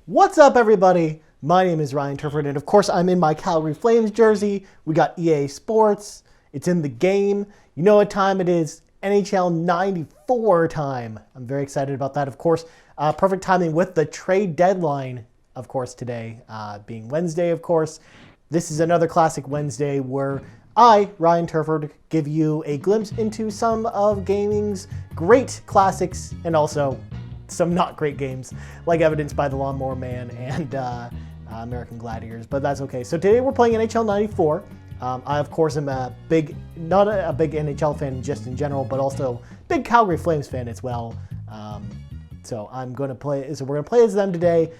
What's up, everybody? My name is Ryan Turford, and of course, I'm in my Calgary Flames jersey. We got EA Sports. It's in the game. You know what time it is? NHL 94 time. I'm very excited about that. Of course, perfect timing with the trade deadline, of course, today being Wednesday, of course. This is another classic Wednesday where I, Ryan Turford, give you a glimpse into some of gaming's great classics and also some not great games, like evidenced by the Lawnmower Man and American Gladiators, but that's okay. So today we're playing NHL 94. I, of course, am not a big NHL fan just in general, but also big Calgary Flames fan as well. So we're going to play as them today.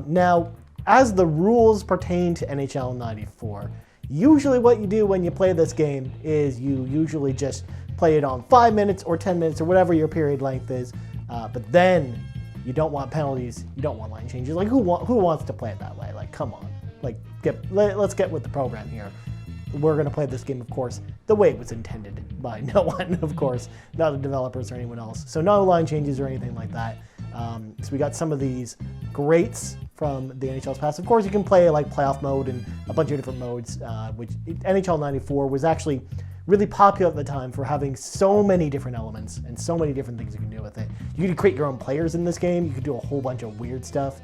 Now, as the rules pertain to NHL 94, usually what you do when you play this game is you usually just play it on 5 minutes or 10 minutes or whatever your period length is. But then you don't want penalties, you don't want line changes. Like who wants to play it that way? Like, come on. Like, let's get with the program here. We're going to play this game, of course, the way it was intended by no one, of course, not the developers or anyone else. So no line changes or anything like that. So we got some of these greats from the NHL's past. Of course, you can play like playoff mode and a bunch of different modes, which NHL 94 was actually really popular at the time for having so many different elements and so many different things you can do with it. You could create your own players in this game. You could do a whole bunch of weird stuff.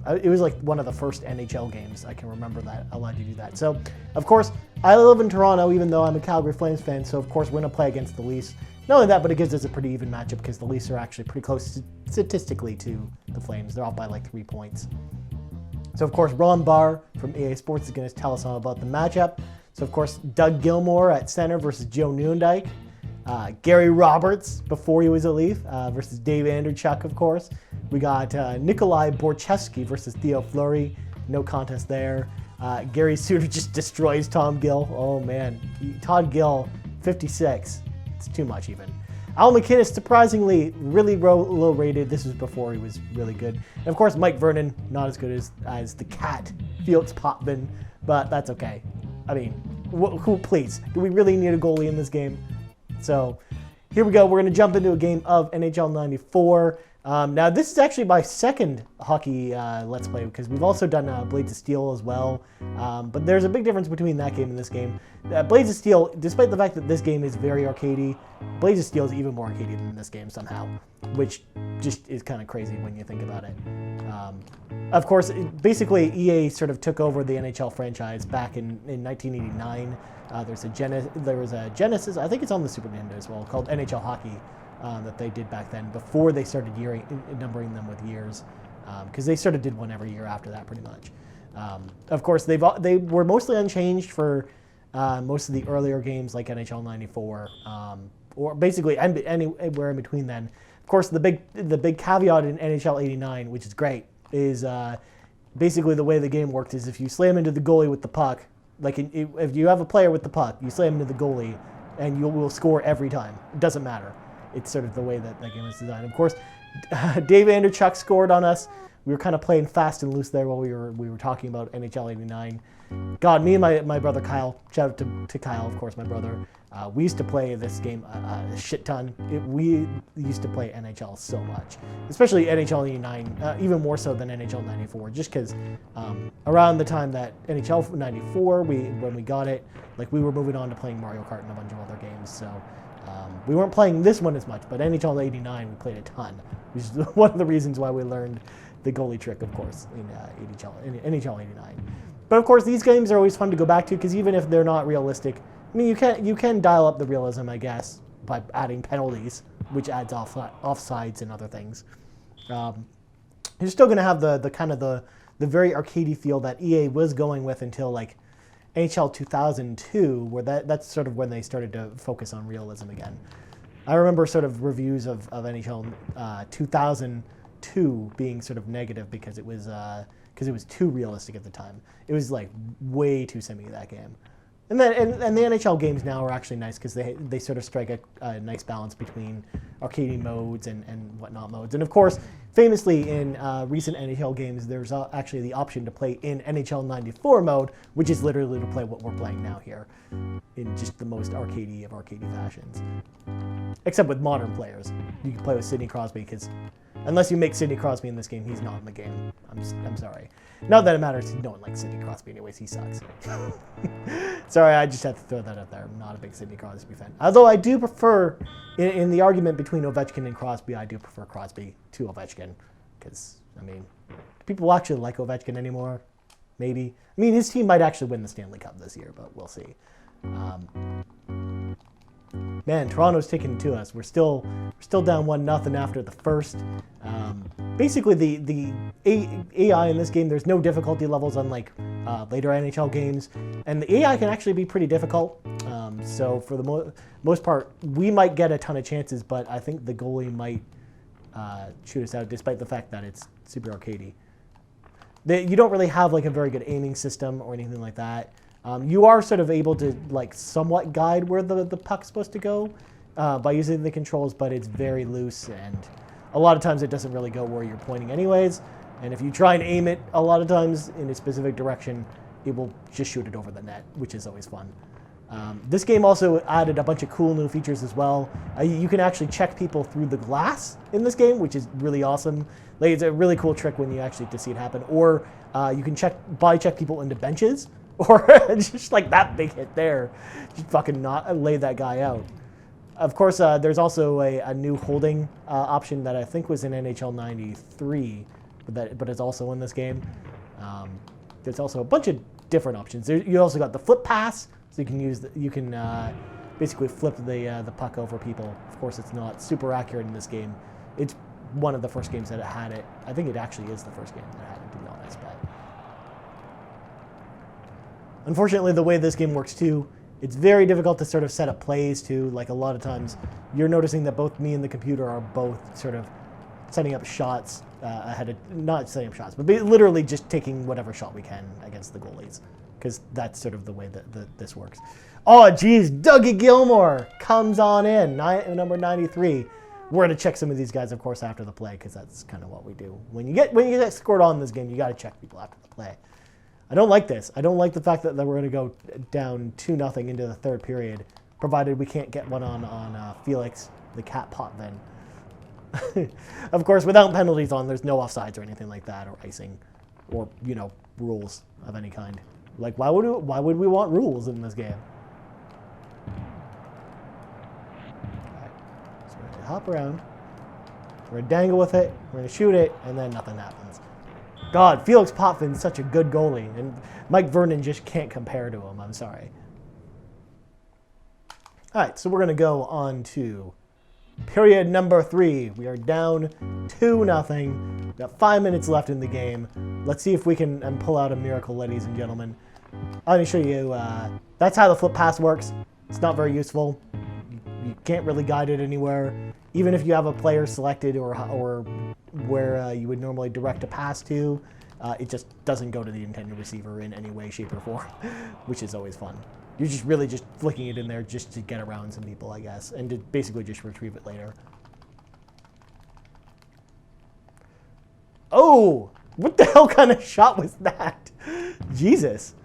It was like one of the first NHL games I can remember that allowed you to do that. So, of course, I live in Toronto, even though I'm a Calgary Flames fan. So, of course, we're going to play against the Leafs. Not only that, but it gives us a pretty even matchup because the Leafs are actually pretty close statistically to the Flames. They're off by like 3 points. So, of course, Ron Barr from EA Sports is going to tell us all about the matchup. So, of course, Doug Gilmour at center versus Joe Nieuwendyk. Gary Roberts, before he was a Leaf, versus Dave Andreychuk, of course. We got Nikolai Borchevsky versus Theo Fleury. No contest there. Gary Suter just destroys Tom Gill. Oh, man. Todd Gill, 56. It's too much, even. Al MacInnis, surprisingly, really low rated. This was before he was really good. And, of course, Mike Vernon, not as good as the cat, Felix Potvin, but that's okay. I mean, please, do we really need a goalie in this game? So here we go. We're going to jump into a game of NHL 94. Now, this is actually my second hockey Let's Play because we've also done Blades of Steel as well. But there's a big difference between that game and this game. Blades of Steel, despite the fact that this game is very arcadey, Blades of Steel is even more arcadey than this game somehow, which just is kind of crazy when you think about it. Of course, basically EA sort of took over the NHL franchise back in 1989. There was a Genesis, I think it's on the Super Nintendo as well, called NHL Hockey that they did back then before they started numbering them with years, because they sort of did one every year after that pretty much. Of course, they were mostly unchanged for most of the earlier games like NHL 94, or basically anywhere in between then. Of course, the big caveat in NHL 89, which is great, is basically the way the game worked is if you slam into the goalie with the puck, like if you have a player with the puck, you slam into the goalie, and you will score every time. It doesn't matter. It's sort of the way that game is designed. Of course, Dave Andreychuk scored on us. We were kind of playing fast and loose there while we were talking about NHL 89. God, me and my brother Kyle, shout out to Kyle, of course, my brother. We used to play this game a shit ton. We used to play NHL so much, especially NHL 89, even more so than NHL 94, just because around the time that NHL 94, when we got it, like we were moving on to playing Mario Kart and a bunch of other games, so we weren't playing this one as much, but NHL 89 we played a ton, which is one of the reasons why we learned the goalie trick, of course, in NHL 89. But of course, these games are always fun to go back to because even if they're not realistic, I mean, you can dial up the realism, I guess, by adding penalties, which adds offsides and other things. You're still going to have the kind of the very arcadey feel that EA was going with until like NHL 2002, where that's sort of when they started to focus on realism again. I remember sort of reviews of NHL 2002 being sort of negative because it was too realistic at the time. It was like way too similar to that game. And the NHL games now are actually nice because they sort of strike a nice balance between arcade modes and whatnot modes. And of course, famously in recent NHL games, there's actually the option to play in NHL 94 mode, which is literally to play what we're playing now here in just the most arcadey of arcadey fashions. Except with modern players. You can play with Sidney Crosby because unless you make Sidney Crosby in this game, he's not in the game. I'm sorry. Not that it matters. No one likes Sidney Crosby anyways. He sucks. Sorry, I just had to throw that out there. I'm not a big Sidney Crosby fan. Although I do prefer, in the argument between Ovechkin and Crosby, I do prefer Crosby to Ovechkin. Because, I mean, do people actually like Ovechkin anymore? Maybe. I mean, his team might actually win the Stanley Cup this year, but we'll see. Man, Toronto's taking it to us. We're still down 1-0 after the first. Basically, the AI in this game, there's no difficulty levels unlike later NHL games, and the AI can actually be pretty difficult. So for the most part, we might get a ton of chances, but I think the goalie might shoot us out, despite the fact that it's super arcadey. You don't really have like a very good aiming system or anything like that. You are sort of able to like somewhat guide where the puck's supposed to go by using the controls, but it's very loose, and a lot of times it doesn't really go where you're pointing anyways. And if you try and aim it a lot of times in a specific direction, it will just shoot it over the net, which is always fun. This game also added a bunch of cool new features as well. You can actually check people through the glass in this game, which is really awesome. Like, it's a really cool trick when you actually get to see it happen. Or you can check people into benches, or just like that big hit there, just fucking not lay that guy out. Of course, there's also a new holding option that I think was in NHL 93, but it's also in this game. There's also a bunch of different options. You also got the flip pass, so you can basically flip the puck over people. Of course, it's not super accurate in this game. It's one of the first games that it had it. I think it actually is the first game that had it, to be honest. But unfortunately, the way this game works too, it's very difficult to sort of set up plays too. Like a lot of times, you're noticing that both me and the computer are both sort of setting up shots ahead of, not setting up shots, but literally just taking whatever shot we can against the goalies, because that's sort of the way that this works. Oh, geez, Dougie Gilmore comes on in, number 93. We're going to check some of these guys, of course, after the play, because that's kind of what we do. When you get scored on in this game, you got to check people after the play. I don't like this. I don't like the fact that we're going to go down 2-0 into the third period, provided we can't get one on Felix, the cat Potvin. Of course, without penalties on, there's no offsides or anything like that, or icing, or, rules of any kind. Like, why would we want rules in this game? Alright, so we're going to hop around, we're going to dangle with it, we're going to shoot it, and then nothing happens. God, Felix Potvin's such a good goalie, and Mike Vernon just can't compare to him. I'm sorry. All right, so we're going to go on to period number 3. We are down 2-0. We've got 5 minutes left in the game. Let's see if we can pull out a miracle, ladies and gentlemen. I'm going to show you. That's how the flip pass works. It's not very useful. You can't really guide it anywhere. Even if you have a player selected or where you would normally direct a pass to, it just doesn't go to the intended receiver in any way, shape, or form, which is always fun. You're just really just flicking it in there just to get around some people, I guess, and to basically just retrieve it later. Oh, what the hell kind of shot was that? Jesus.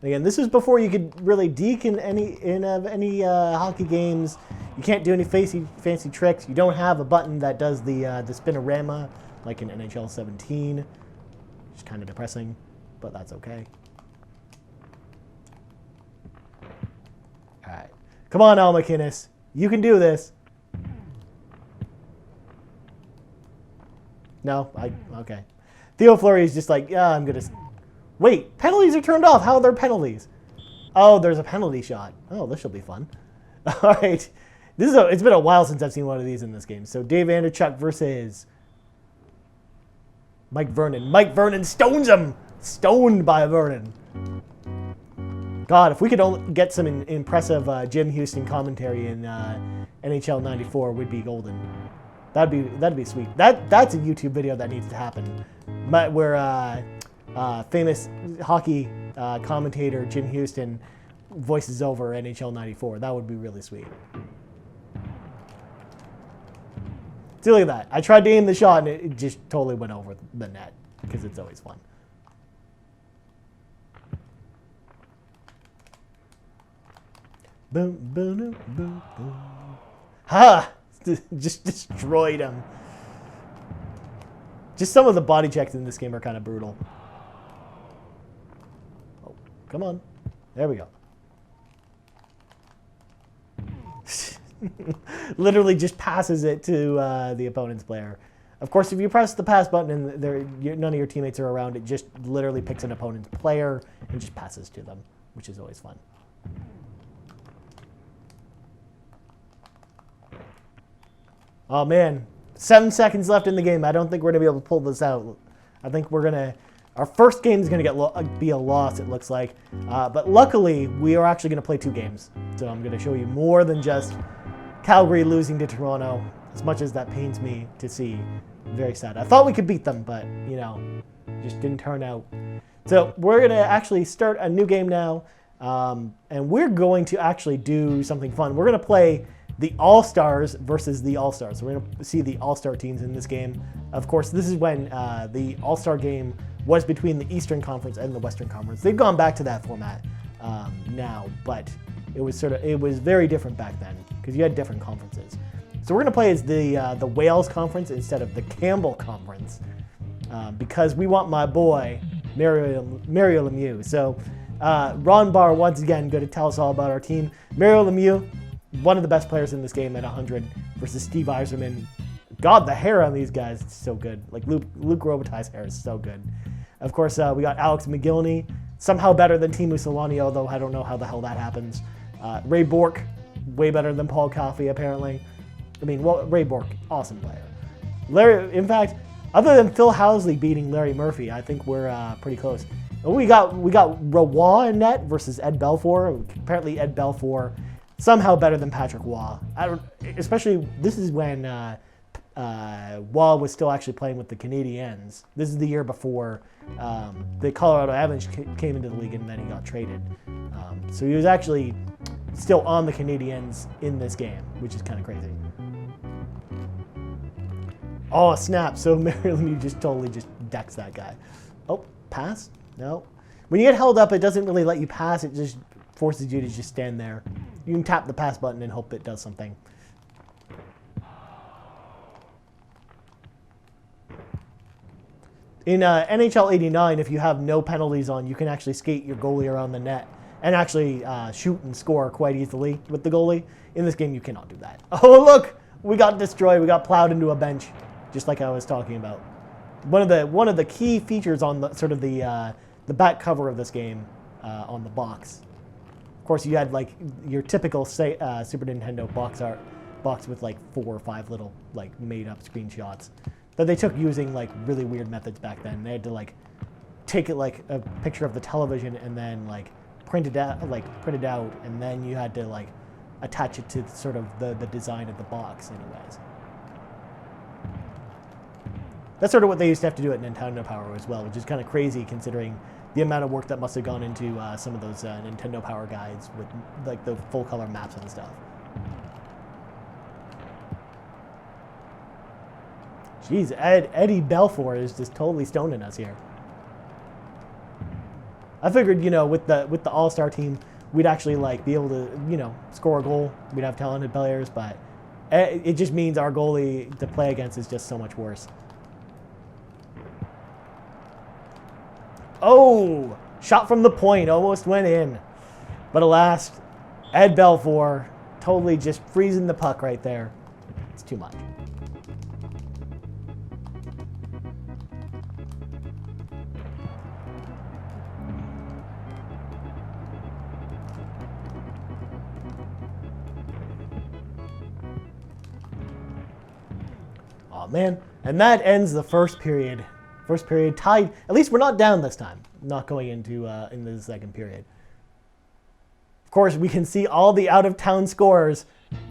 Again, this is before you could really deke in any hockey games. You can't do any fancy tricks. You don't have a button that does the spinorama like in NHL 17. It's kind of depressing, but that's okay. All right, come on, Al McInnes, you can do this. No, okay. Theo Fleury is just like, yeah, I'm gonna. Wait, penalties are turned off. How are there penalties? Oh, there's a penalty shot. Oh, this will be fun. All right. It's been a while since I've seen one of these in this game. So Dave Anderchuk versus Mike Vernon. Mike Vernon stones him. Stoned by Vernon. God, if we could only get some impressive Jim Houston commentary in NHL 94, we'd be golden. That'd be sweet. That's a YouTube video that needs to happen. Where famous hockey commentator Jim Houston voices over NHL 94. That would be really sweet. See, look at that. I tried to aim the shot and it just totally went over the net because it's always fun. Boom, boom, boom, boom. Ha! just destroyed him. Just some of the body checks in this game are kind of brutal. Oh, come on. There we go. Literally just passes it to the opponent's player. Of course, if you press the pass button and none of your teammates are around, it just literally picks an opponent's player and just passes to them, which is always fun. Oh, man. 7 seconds left in the game. I don't think we're going to be able to pull this out. I think we're going to... Our first game is going to be a loss, it looks like. But luckily, we are actually going to play 2 games. So I'm going to show you more than just Calgary losing to Toronto, as much as that pains me to see. Very sad. I thought we could beat them, but, you know, just didn't turn out. So we're going to actually start a new game now. And we're going to actually do something fun. We're going to play the All-Stars versus the All-Stars. So we're going to see the All-Star teams in this game. Of course, this is when the All-Star game was between the Eastern Conference and the Western Conference. They've gone back to that format now, but it was very different back then because you had different conferences. So we're going to play as the Wales Conference instead of the Campbell Conference because we want my boy Mario Lemieux. So Ron Barr once again going to tell us all about our team. Mario Lemieux, one of the best players in this game at 100 versus Steve Yzerman. God, the hair on these guys is so good. Like Luke Robitaille's hair is so good. Of course, we got Alex McGillney, somehow better than Teemu Selanne, although I don't know how the hell that happens. Ray Bourque, way better than Paul Coffey, apparently. I mean, well, Ray Bourque, awesome player. Larry, in fact, other than Phil Housley beating Larry Murphy, I think we're pretty close. And we got Roy in net versus Ed Belfour. Apparently, Ed Belfour somehow better than Patrick Waugh. Especially this is when Waugh was still actually playing with the Canadiens. This is the year before the Colorado Avalanche came into the league and then he got traded. So he was actually still on the Canadiens in this game, which is kind of crazy. Oh, snap. So Mario Lemieux just totally decks that guy. Oh, pass? No. When you get held up, it doesn't really let you pass. It just forces you to just stand there. You can tap the pass button and hope it does something. In NHL 89, if you have no penalties on, you can actually skate your goalie around the net and actually shoot and score quite easily with the goalie. In this game, you cannot do that. Oh, look! We got destroyed. We got plowed into a bench, just like I was talking about. One of the key features on the sort of the back cover of this game on the box. Of course, you had like your typical Super Nintendo box with like 4 or 5 little like made-up screenshots that they took using like really weird methods back then. They had to like take it like a picture of the television and then like print it out, and then you had to like attach it to sort of the design of the box anyways. That's sort of what they used to have to do at Nintendo Power as well, which is kind of crazy considering the amount of work that must have gone into some of those Nintendo Power guides with like the full color maps and stuff. Jeez, Eddie Belfour is just totally stoning us here. I figured, you know, with the All-Star team, we'd actually like be able to, you know, score a goal. We'd have talented players, but it just means our goalie to play against is just so much worse. Oh, shot from the point, almost went in. But alas, Ed Belfour totally just freezing the puck right there. It's too much. Oh man, and that ends the first period. First period tied. At least we're not down this time. Not going into the second period. Of course, we can see all the out-of-town scorers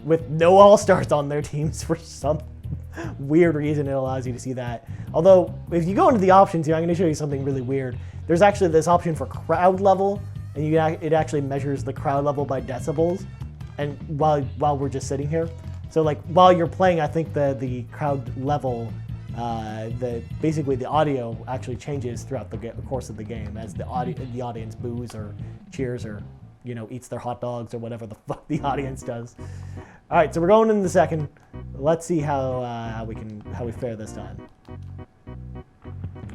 with no All-Stars on their teams for some weird reason. It allows you to see that. Although, if you go into the options here, I'm going to show you something really weird. There's actually this option for crowd level, and it actually measures the crowd level by decibels. And while we're just sitting here, so like while you're playing, I think the crowd level. Basically the audio actually changes throughout the course of the game as the audience boos or cheers or, you know, eats their hot dogs or whatever the fuck the audience does. All right, so we're going in the second. Let's see how we fare this time.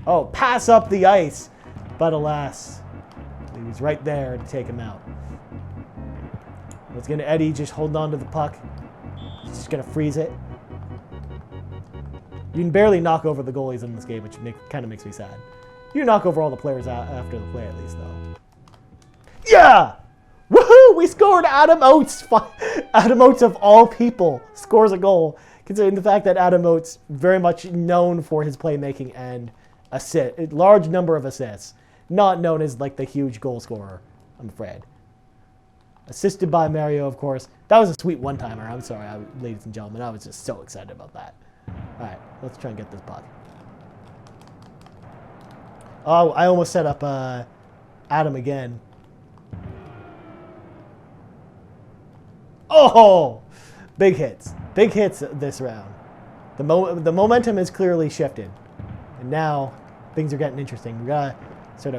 Oh, pass up the ice, but alas, he was right there to take him out. Let's get Eddie just holding on to the puck. He's just gonna freeze it. You can barely knock over the goalies in this game, which kind of makes me sad. You knock over all the players after the play, at least, though. Yeah! Woohoo! We scored! Adam Oates! Adam Oates, of all people, scores a goal, considering the fact that Adam Oates very much known for his playmaking and a large number of assists. Not known as, like, the huge goal scorer, I'm afraid. Assisted by Mario, of course. That was a sweet one-timer. I'm sorry, ladies and gentlemen. I was just so excited about that. All right, let's try and get this puck. Oh, I almost set up Adam again. Oh! Big hits. Big hits this round. The momentum is clearly shifted. And now things are getting interesting. We gotta sort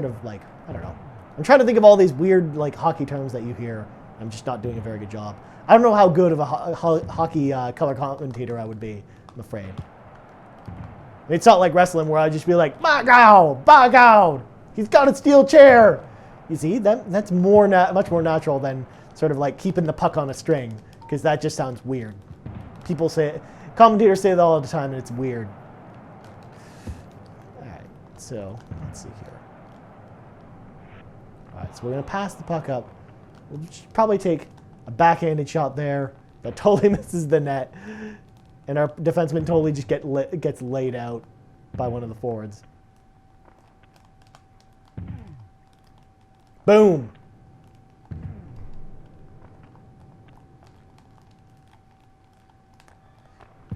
of like, I don't know. I'm trying to think of all these weird like hockey terms that you hear. I'm just not doing a very good job. I don't know how good of a hockey color commentator I would be, I'm afraid. It's not like wrestling where I'd just be like, back out, he's got a steel chair. You see, that's much more natural than sort of like keeping the puck on a string, because that just sounds weird. Commentators say that all the time, and it's weird. All right, so let's see here. All right, so we're gonna pass the puck up. We'll probably take a backhanded shot there that totally misses the net, and our defenseman totally just gets laid out by one of the forwards. Boom.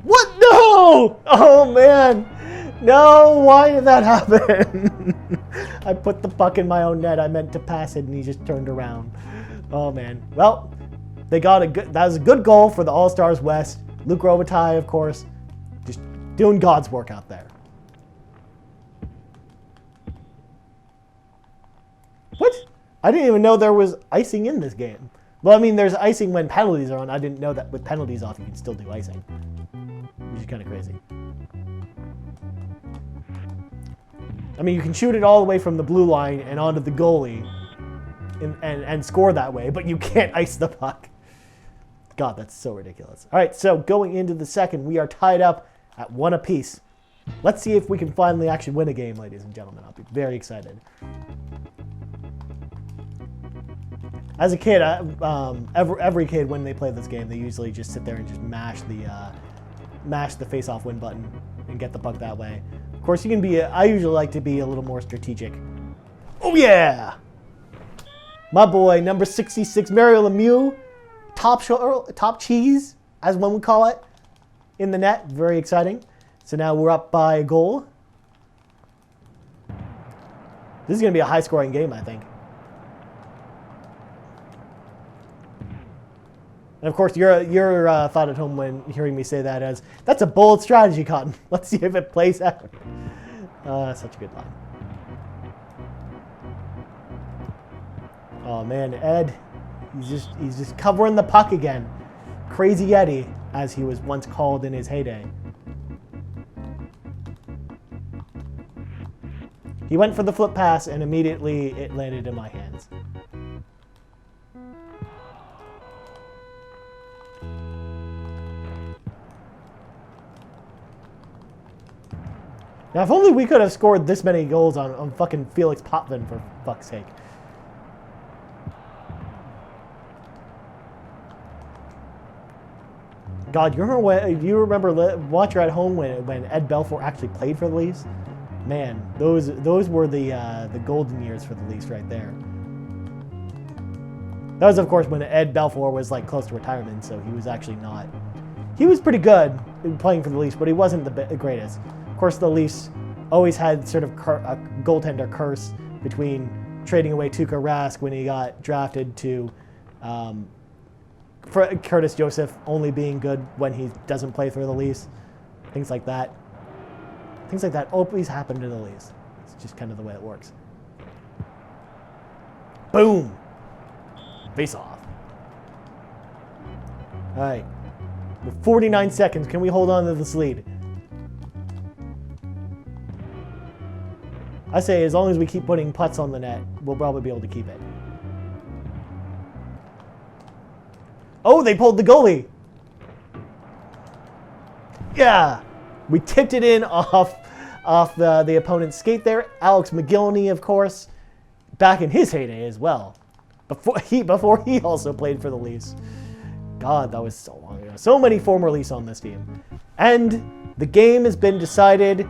What? No! Oh, man. No, why did that happen? I put the puck in my own net. I meant to pass it, and he just turned around. Oh, man. Well, they got that was a good goal for the All-Stars West. Luke Robitaille, of course, just doing God's work out there. What? I didn't even know there was icing in this game. Well, I mean, there's icing when penalties are on. I didn't know that with penalties off, you can still do icing, which is kind of crazy. I mean, you can shoot it all the way from the blue line and onto the goalie and score that way, but you can't ice the puck. God, that's so ridiculous. All right, so going into the second, we are tied up at 1 apiece. Let's see if we can finally actually win a game, ladies and gentlemen. I'll be very excited. As a kid, every kid, when they play this game, they usually just sit there and just mash the face-off win button and get the puck that way. Of course, you can be. I usually like to be a little more strategic. Oh yeah, my boy, number 66, Mario Lemieux, top cheese, as one would call it, in the net. Very exciting. So now we're up by a goal. This is going to be a high-scoring game, I think. And of course, your thought at home when hearing me say that is, that's a bold strategy, Cotton. Let's see if it plays out. Such a good line. Oh man, Ed, he's just covering the puck again. Crazy Eddie, as he was once called in his heyday. He went for the flip pass, and immediately it landed in my hands. Now, if only we could have scored this many goals on fucking Felix Potvin, for fuck's sake. God, you remember watch her at home when Ed Belfour actually played for the Leafs? Man, those were the golden years for the Leafs right there. That was, of course, when Ed Belfour was like close to retirement, so he was actually not. He was pretty good in playing for the Leafs, but he wasn't the greatest. Of course, the Leafs always had sort of a goaltender curse between trading away Tuukka Rask when he got drafted to Curtis Joseph only being good when he doesn't play for the Leafs. Things like that. Things like that always happen to the Leafs. It's just kind of the way it works. Boom! Face off. All right. With 49 seconds, can we hold on to this lead? I say as long as we keep putting putts on the net, we'll probably be able to keep it. Oh, they pulled the goalie. Yeah, we tipped it in off the opponent's skate there. Alex McGillney, of course, back in his heyday as well. Before he also played for the Leafs. God, that was so long ago. So many former Leafs on this team. And the game has been decided.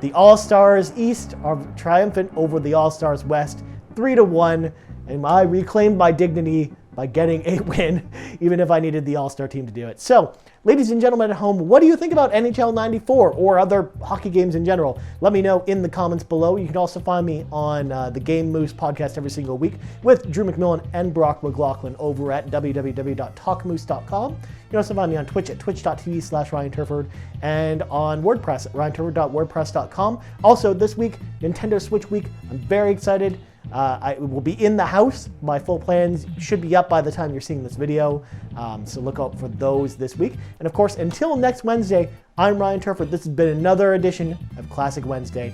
The All-Stars East are triumphant over the All-Stars West, 3-1. And I reclaimed my dignity by getting a win, even if I needed the All-Star team to do it. So, ladies and gentlemen at home, what do you think about NHL 94 or other hockey games in general? Let me know in the comments below. You can also find me on the Game Moose podcast every single week with Drew McMillan and Brock McLaughlin over at www.talkmoose.com. You can also find me on Twitch at twitch.tv/Ryan Turford and on WordPress at ryanturford.wordpress.com. Also, this week, Nintendo Switch Week. I'm very excited. I will be in the house. My full plans should be up by the time you're seeing this video, so look out for those this week. And of course, until next Wednesday, I'm Ryan Turford. This has been another edition of Classic Wednesday.